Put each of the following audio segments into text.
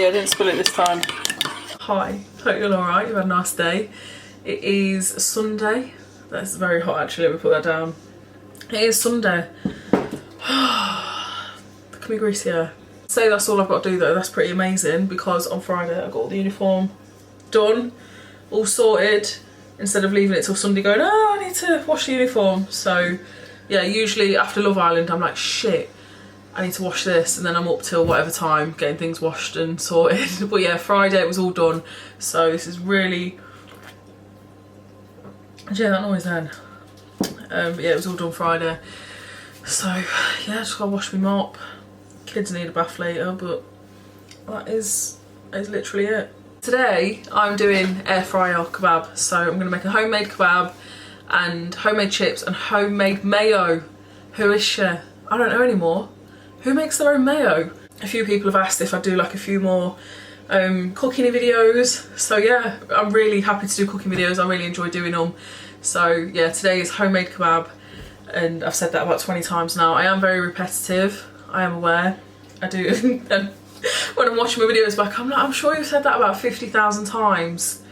yeah, I didn't spill it this time. Hi, hope you're alright, you had a nice day. It is Sunday. That's very hot actually, let me put that down. It is Sunday. Can we grease here? Say that's all I've got to do though, that's pretty amazing because on Friday I got all the uniform done, all sorted, instead of leaving it till Sunday going, oh, I need to wash the uniform. So yeah, usually after Love Island I'm like, shit, I need to wash this, and then I'm up till whatever time getting things washed and sorted. But yeah, Friday it was all done, so this is really, yeah, that noise then. Yeah, it was all done Friday, so yeah, just gotta wash my mop. Kids need a bath later, but that is literally it. Today I'm doing air fryer kebab, so I'm gonna make a homemade kebab and homemade chips and homemade mayo. Who is she? I don't know anymore. Who makes their own mayo? A few people have asked if I do like a few more cooking videos. So yeah, I'm really happy to do cooking videos. I really enjoy doing them. So yeah, today is homemade kebab, and I've said that about 20 times now. I am very repetitive, I am aware. I do. When I'm watching my videos back, I'm like, I'm sure you've said that about 50,000 times.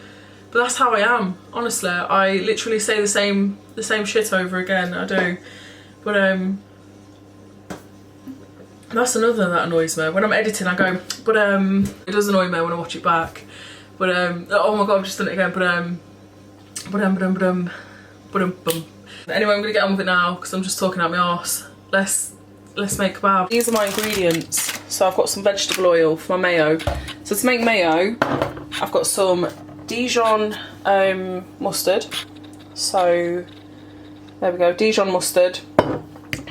But that's how I am, honestly. I literally say the same shit over again, I do. But that's another that annoys me. When I'm editing I go, but it does annoy me when I watch it back. But oh my god, I've just done it again. Anyway, I'm gonna get on with it now because I'm just talking out my arse. Let's make kebab. These are my ingredients. So I've got some vegetable oil for my mayo. So to make mayo, I've got some Dijon mustard. So there we go, Dijon mustard.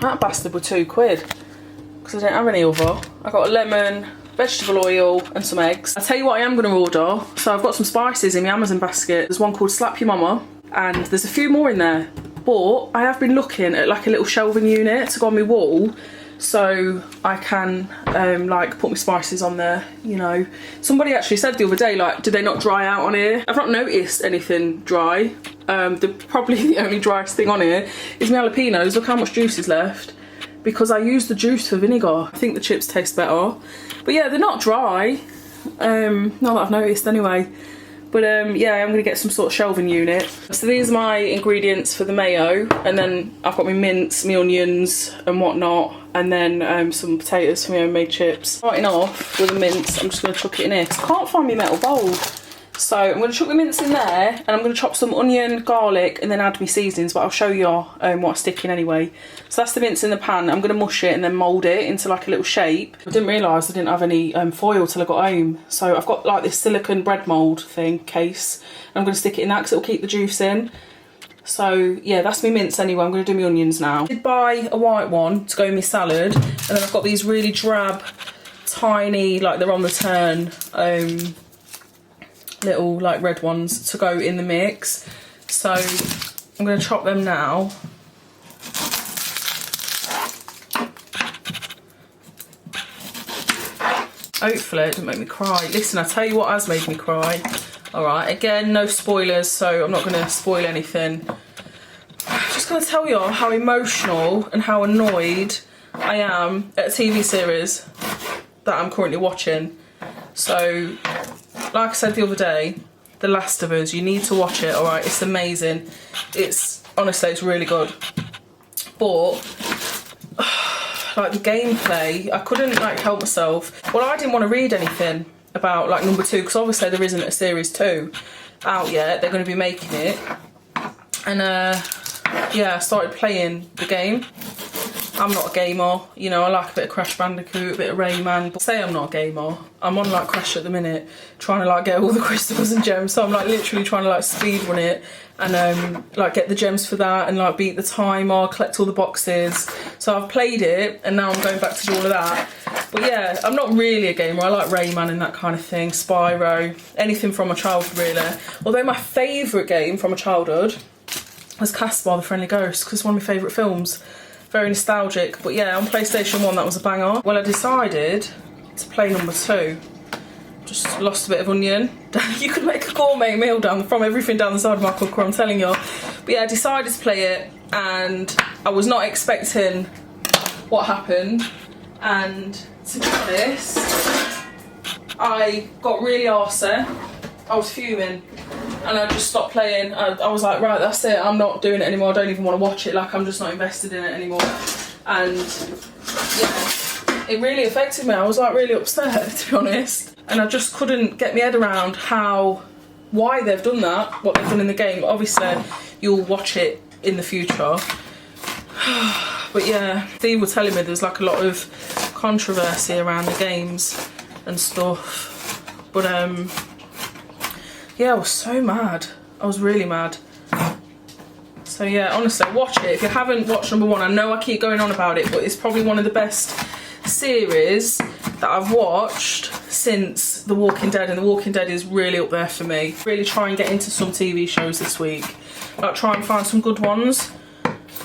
That bastard was £2 because I didn't have any other. I got a lemon, vegetable oil and some eggs. I'll tell you what I am going to order. So I've got some spices in my Amazon basket. There's one called Slap Your Mama, and there's a few more in there. But I have been looking at like a little shelving unit to go on my wall, so I can like put my spices on there, you know. Somebody actually said the other day, like, do they not dry out on here? I've not noticed anything dry. Probably the only driest thing on here is my jalapenos. Look how much juice is left, because I used the juice for vinegar. I think the chips taste better. But yeah, they're not dry. Not that I've noticed anyway. But yeah, I'm gonna get some sort of shelving unit. So these are my ingredients for the mayo, and then I've got my mince, my onions and whatnot, and then some potatoes for my homemade chips. Starting off with the mince, I'm just gonna chuck it in here because I can't find my metal bowl. So I'm gonna chuck the mince in there, and I'm gonna chop some onion, garlic, and then add my seasonings, but I'll show you what I stick in anyway. So that's the mince in the pan. I'm gonna mush it and then mould it into like a little shape. I didn't realise I didn't have any foil till I got home. So I've got like this silicone bread mould thing, case. And I'm gonna stick it in that because it'll keep the juice in. So yeah, that's my mince anyway. I'm gonna do my onions now. I did buy a white one to go in my salad, and then I've got these really drab, tiny, like they're on the turn, little like red ones to go in the mix. So I'm going to chop them now. Hopefully it didn't make me cry. Listen, I tell you what has made me cry. Alright, again, no spoilers, so I'm not going to spoil anything. I'm just going to tell you how emotional and how annoyed I am at a TV series that I'm currently watching. So like I said the other day, The Last of Us, you need to watch it, alright? It's amazing. It's, honestly, it's really good. But, like, the gameplay, I couldn't, like, help myself. Well, I didn't want to read anything about, like, number 2, because obviously there isn't a series 2 out yet. They're going to be making it. And, yeah, I started playing the game. I'm not a gamer, you know, I like a bit of Crash Bandicoot, a bit of Rayman, but say I'm not a gamer. I'm on like Crash at the minute, trying to like get all the crystals and gems, so I'm like literally trying to like speed run it and like get the gems for that and like beat the timer, collect all the boxes. So I've played it and now I'm going back to do all of that. But yeah, I'm not really a gamer. I like Rayman and that kind of thing, Spyro, anything from my childhood really. Although my favourite game from my childhood was Casper the Friendly Ghost, because it's one of my favourite films. Very nostalgic, but yeah, on PlayStation 1 that was a banger. Well, I decided to play number 2. Just lost a bit of onion. You could make a gourmet meal from everything down the side of my cooker, I'm telling you. But yeah, I decided to play it, and I was not expecting what happened. And to be honest, I got really arsey. I was fuming and I just stopped playing. I was like, right, that's it, I'm not doing it anymore. I don't even want to watch it, like I'm just not invested in it anymore. And yeah, it really affected me. I was like really upset, to be honest. And I just couldn't get my head around why they've done that, what they've done in the game. Obviously, you'll watch it in the future. But yeah, they were telling me there's like a lot of controversy around the games and stuff. But yeah, I was so mad. I was really mad. So yeah, honestly, watch it. If you haven't watched number 1, I know I keep going on about it, but it's probably one of the best series that I've watched since The Walking Dead, and The Walking Dead is really up there for me. Really try and get into some TV shows this week. Like try and find some good ones.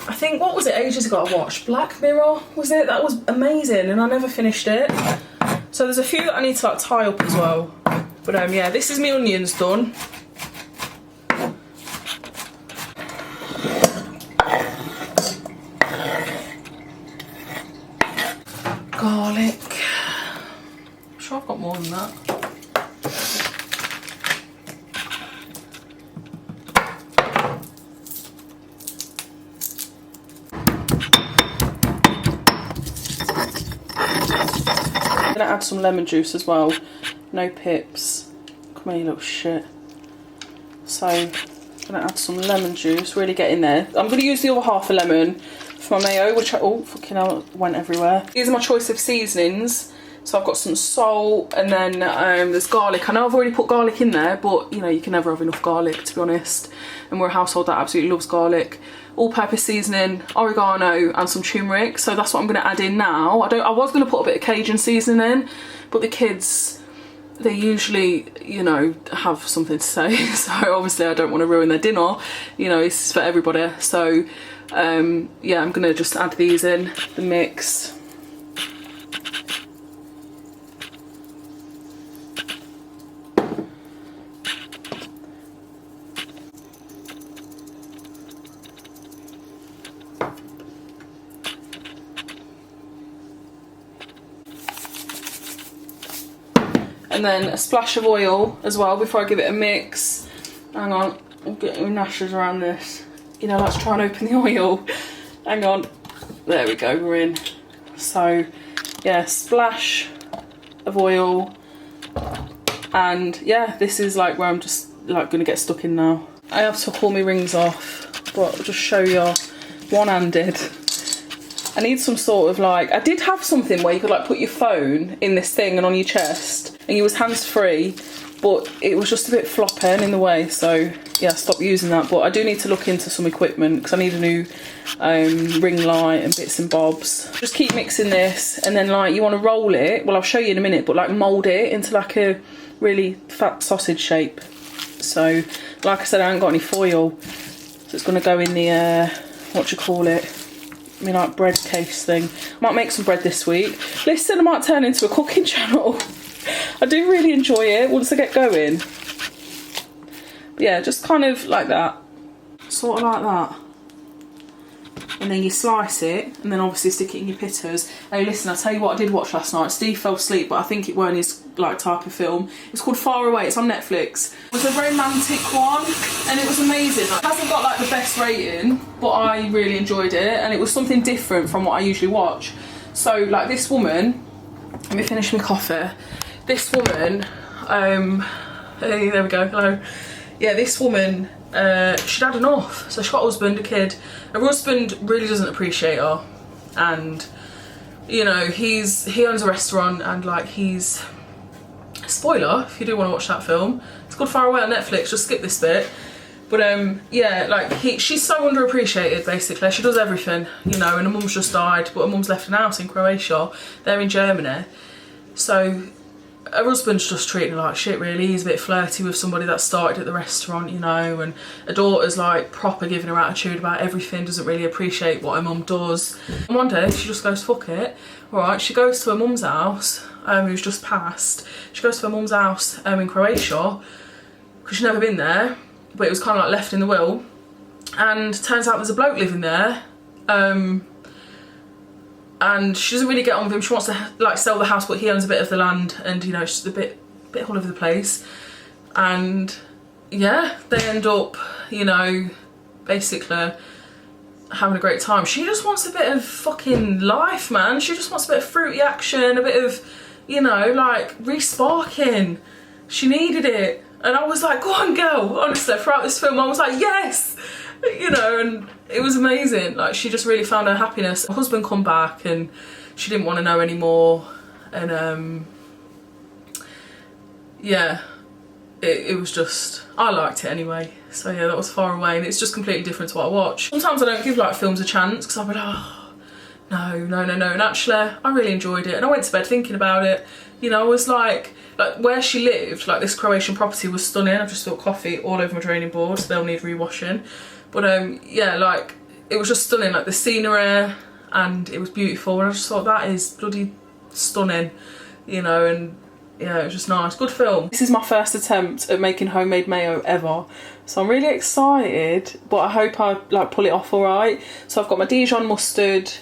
I think, what was it, ages ago I watched? Black Mirror, was it? That was amazing and I never finished it. So there's a few that I need to like tie up as well. But yeah, this is my onions done. Garlic. I'm sure I've got more than that. I'm gonna add some lemon juice as well. No pips. Come here, you little shit. So I'm gonna add some lemon juice, really get in there. I'm gonna use the other half a lemon for my mayo, which oh fucking hell, it went everywhere. These are my choice of seasonings. So I've got some salt, and then there's garlic. I know I've already put garlic in there, but you know, you can never have enough garlic, to be honest. And we're a household that absolutely loves garlic. All-purpose seasoning, oregano, and some turmeric. So that's what I'm going to add in now. I was going to put a bit of Cajun seasoning in, but the kids, they usually, you know, have something to say. So obviously I don't want to ruin their dinner. You know, it's for everybody. So yeah, I'm going to just add these in the mix. And then a splash of oil as well before I give it a mix. Hang on, I'm getting my gnashers around this. You know, let's try and open the oil. Hang on, there we go, we're in. So yeah, splash of oil. And yeah, this is like where I'm just like gonna get stuck in now. I have took all my rings off, but I'll just show you one-handed. I need some sort of like, I did have something where you could like put your phone in this thing and on your chest and you was hands-free, but it was just a bit flopping in the way, so yeah, I stopped using that. But I do need to look into some equipment because I need a new ring light and bits and bobs. Just keep mixing this, and then like you want to roll it, well I'll show you in a minute, but like mould it into like a really fat sausage shape. So like I said, I haven't got any foil, so it's going to go in the, what do you call it? I mean, like bread case thing. I might make some bread this week. Listen, I might turn into a cooking channel. I do really enjoy it once I get going. But yeah, just kind of like that. Sort of like that. And then you slice it, and then obviously stick it in your pitters. Hey listen, I'll tell you what I did watch last night. Steve fell asleep, but I think it weren't his like type of film. It's called Far Away, it's on Netflix. It was a romantic one, and it was amazing. It hasn't got like the best rating, but I really enjoyed it, and it was something different from what I usually watch. So like this woman, let me finish my coffee. This woman, hey, there we go, hello. Yeah, this woman, she'd had enough. So she got a husband, a kid. Her husband really doesn't appreciate her, and you know, he owns a restaurant, and like he's, spoiler if you do want to watch that film, it's called Far Away on Netflix, just skip this bit. But yeah, like she's so underappreciated basically. She does everything, you know, and her mum's just died, but her mum's left an house in Croatia, they're in Germany. So her husband's just treating her like shit really. He's a bit flirty with somebody that started at the restaurant, you know, and her daughter's like proper giving her attitude about everything, doesn't really appreciate what her mum does. And one day she just goes, fuck it. Alright, she goes to her mum's house, who's just passed. She goes to her mum's house in Croatia, because she's never been there, but it was kind of like left in the will. And turns out there's a bloke living there, and she doesn't really get on with him. She wants to like sell the house, but he owns a bit of the land, and you know, she's a bit bit all over the place. And yeah, they end up, you know, basically having a great time. She just wants a bit of fucking life, man. She just wants a bit of fruity action, a bit of, you know, like re-sparking. She needed it. And I was like, go on, girl. Honestly, throughout this film, I was like, yes, you know, and it was amazing. Like, she just really found her happiness. Her husband come back and she didn't want to know anymore. And yeah, it was just, I liked it anyway. So yeah, that was Far Away, and it's just completely different to what I watch. Sometimes I don't give like films a chance because I'll be like, oh, no. And actually, I really enjoyed it, and I went to bed thinking about it. You know, I was like where she lived, like this Croatian property was stunning. I just spilled coffee all over my draining board, so they'll need rewashing. But yeah, like it was just stunning, like the scenery, and it was beautiful. And I just thought, that is bloody stunning, you know, and yeah, it was just nice. Good film. This is my first attempt at making homemade mayo ever, so I'm really excited, but I hope I like pull it off alright. So I've got my Dijon mustard,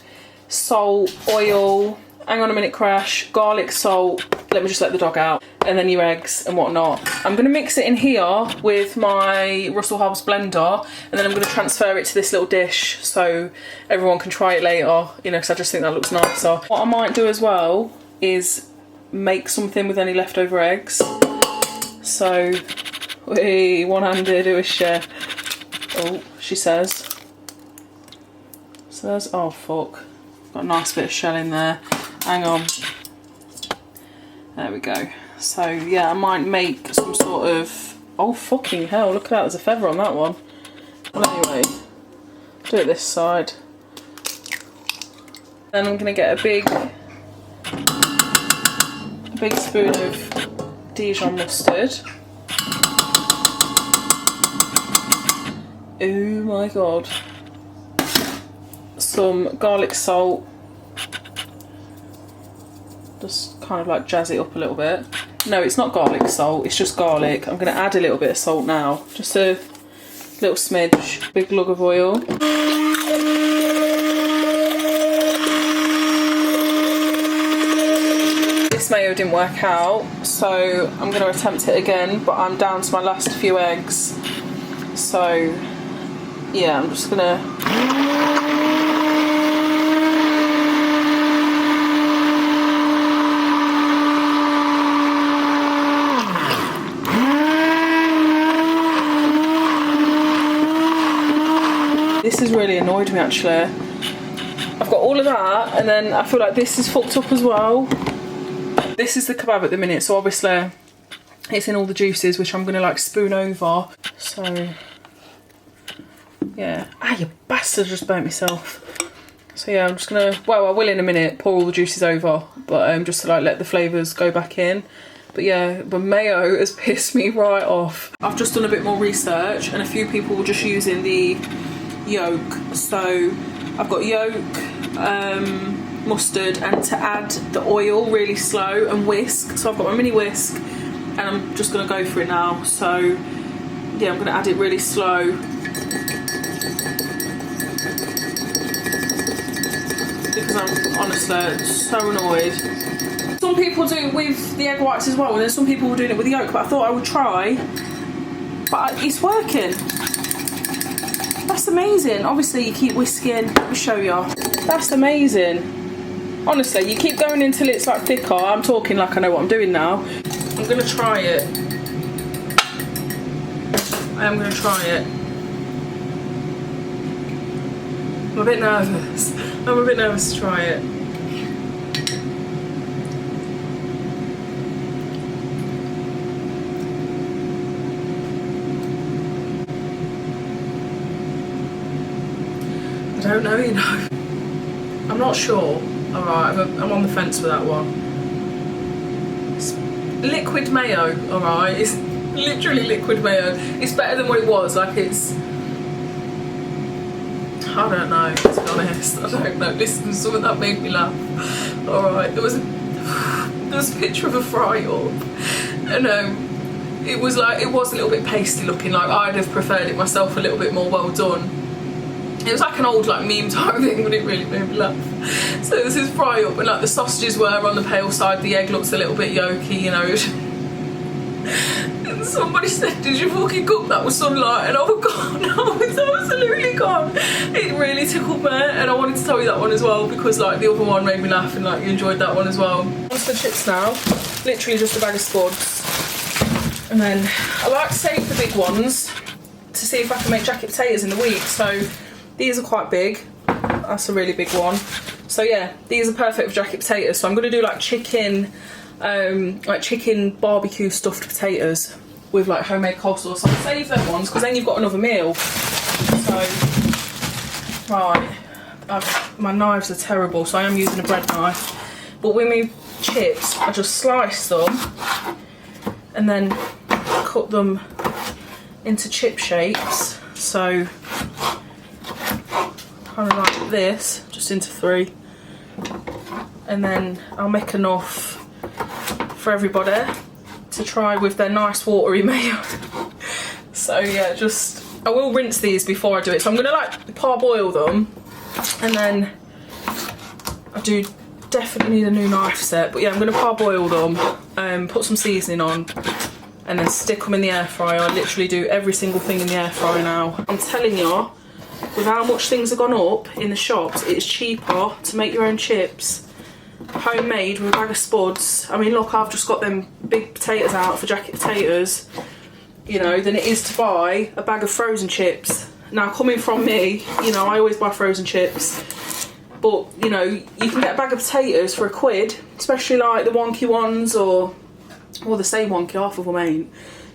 salt, oil, hang on a minute Crash, garlic, salt, let me just let the dog out, and then your eggs and whatnot. I'm going to mix it in here with my Russell Hobbs blender, and then I'm going to transfer it to this little dish so everyone can try it later, you know, because I just think that looks nicer. What I might do as well is make something with any leftover eggs. So, one-handed, who is she? Oh, she says, oh fuck, got a nice bit of shell in there. Hang on. There we go. So yeah, I might make some sort of, oh fucking hell, look at that, there's a feather on that one. Well anyway, do it this side. Then I'm gonna get a big spoon of Dijon mustard. Oh my god. Some garlic salt. Just kind of like jazz it up a little bit. No, it's not garlic salt, it's just garlic. I'm going to add a little bit of salt now. Just a little smidge. Big lug of oil. This mayo didn't work out, so I'm going to attempt it again, but I'm down to my last few eggs. So yeah, I'm just going to... This has really annoyed me actually. I've got all of that, and then I feel like this is fucked up as well. This is the kebab at the minute, so obviously it's in all the juices, which I'm gonna like spoon over. So yeah, you bastard, just burnt myself. So yeah, I'm just gonna, well I will in a minute, pour all the juices over, but just to like let the flavours go back in. But yeah, the mayo has pissed me right off. I've just done a bit more research, and a few people were just using the yolk. So I've got yolk, mustard, and to add the oil really slow and whisk. So I've got my mini whisk, and I'm just going to go for it now. So yeah, I'm going to add it really slow. Because I'm honestly so annoyed. Some people do it with the egg whites as well, and then some people were doing it with the yolk, but I thought I would try. But it's working. That's amazing. Obviously you keep whisking. Let me show you. That's amazing. Honestly, you keep going until it's like thicker. I'm talking like I know what I'm doing now. I'm gonna try it. I am gonna try it. I'm a bit nervous. I'm a bit nervous to try it. I don't know, you know. I'm not sure. Alright, I'm on the fence with that one. It's liquid mayo, alright. It's literally liquid mayo. It's better than what it was. Like it's... I don't know, to be honest. I don't know. Listen, something that made me laugh. Alright, there was a picture of a fry up. And it was like, it was a little bit pasty looking. Like I'd have preferred it myself a little bit more well done. It was like an old like meme type thing, but it really made me laugh. So this is fry up, and like the sausages were on the pale side, the egg looks a little bit yolky, you know. And somebody said, did you fucking cook that with sunlight? And I was gone. I was absolutely gone. It really tickled me, and I wanted to tell you that one as well because like the other one made me laugh and like you enjoyed that one as well. Onto the chips now. Literally just a bag of spuds. And then I like to save the big ones to see if I can make jacket potatoes in the week. So these are quite big. That's a really big one. So yeah, these are perfect for jacket potatoes. So I'm going to do like chicken barbecue stuffed potatoes with like homemade coleslaw. So I'll save them ones because then you've got another meal. So right, my knives are terrible, so I am using a bread knife. But with my chips, I just slice them and then cut them into chip shapes. So kind of like this, just into 3, and then I'll make enough for everybody to try with their nice watery mayo. So yeah, I will rinse these before I do it. So I'm gonna like parboil them, and then I do definitely need a new knife set. But yeah, I'm gonna parboil them, put some seasoning on, and then stick them in the air fryer. I literally do every single thing in the air fryer now. I'm telling you, with how much things have gone up in the shops, it's cheaper to make your own chips homemade with a bag of spuds. I mean, look, I've just got them big potatoes out for jacket potatoes, you know, than it is to buy a bag of frozen chips. Now, coming from me, you know, I always buy frozen chips, but you know, you can get a bag of potatoes for £1, especially like the wonky ones, or they say wonky, half of them ain't.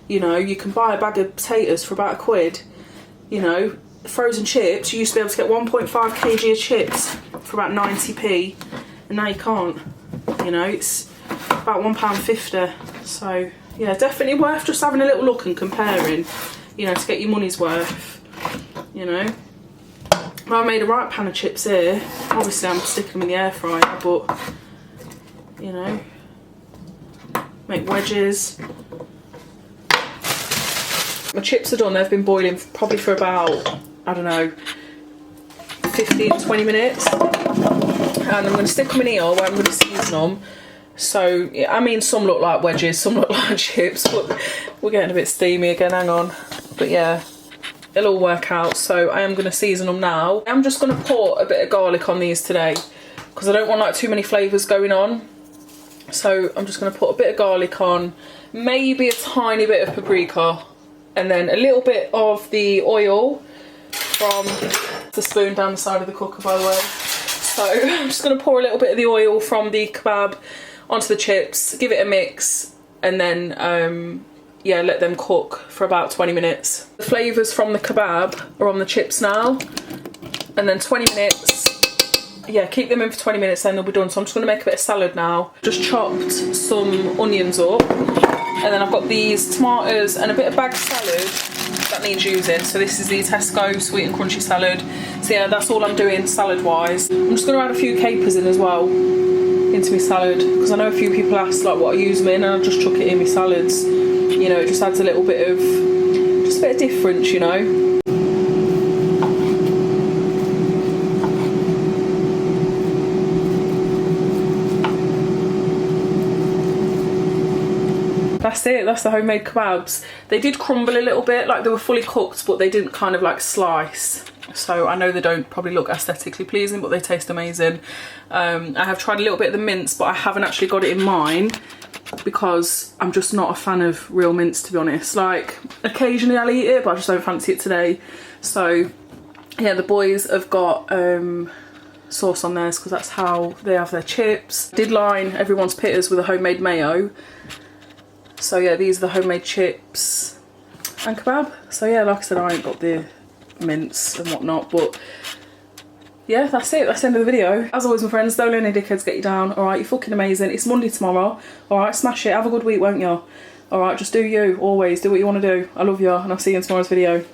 You know, you can buy a bag of potatoes for about £1. You know, frozen chips, you used to be able to get 1.5 kg of chips for about 90p, and now you can't. You know, it's about £1.50. So yeah, definitely worth just having a little look and comparing, you know, to get your money's worth, you know. Well, I made a right pan of chips here. Obviously I'm sticking them in the air fryer, but you know, make wedges. My chips are done. They've been boiling probably for about, I don't know, 15-20 minutes, and I'm going to stick them in here where I'm going to season them. So yeah, I mean, some look like wedges, some look like chips, but we're getting a bit steamy again, hang on. But yeah, it'll all work out. So I am going to season them now. I'm just going to put a bit of garlic on these today because I don't want like too many flavours going on. So I'm just going to put a bit of garlic on, maybe a tiny bit of paprika, and then a little bit of the oil from the spoon down the side of the cooker, by the way. So I'm just going to pour a little bit of the oil from the kebab onto the chips, give it a mix, and then yeah, let them cook for about 20 minutes. The flavours from the kebab are on the chips now, and then 20 minutes, yeah, keep them in for 20 minutes, then they'll be done. So I'm just going to make a bit of salad now. Just chopped some onions up, and then I've got these tomatoes and a bit of bagged salad that needs using. So this is the Tesco sweet and crunchy salad. So yeah, that's all I'm doing salad wise. I'm just going to add a few capers in as well into my salad, because I know a few people ask like what I use them in, and I just chuck it in my salads. You know, it just adds a little bit of, just a bit of difference, you know. That's it, that's the homemade kebabs. They did crumble a little bit, like they were fully cooked, but they didn't kind of like slice. So I know they don't probably look aesthetically pleasing, but they taste amazing. I have tried a little bit of the mince, but I haven't actually got it in mine because I'm just not a fan of real mince, to be honest. Like, occasionally I'll eat it, but I just don't fancy it today. So yeah, the boys have got sauce on theirs because that's how they have their chips. Did line everyone's pitters with a homemade mayo. So yeah, these are the homemade chips and kebab. So yeah, like I said, I ain't got the mince and whatnot, but yeah, that's it. That's the end of the video. As always, my friends, don't let any dickheads get you down. All right, you're fucking amazing. It's Monday tomorrow. All right, smash it. Have a good week, won't you? All right, just do you. Always do what you want to do. I love you, and I'll see you in tomorrow's video.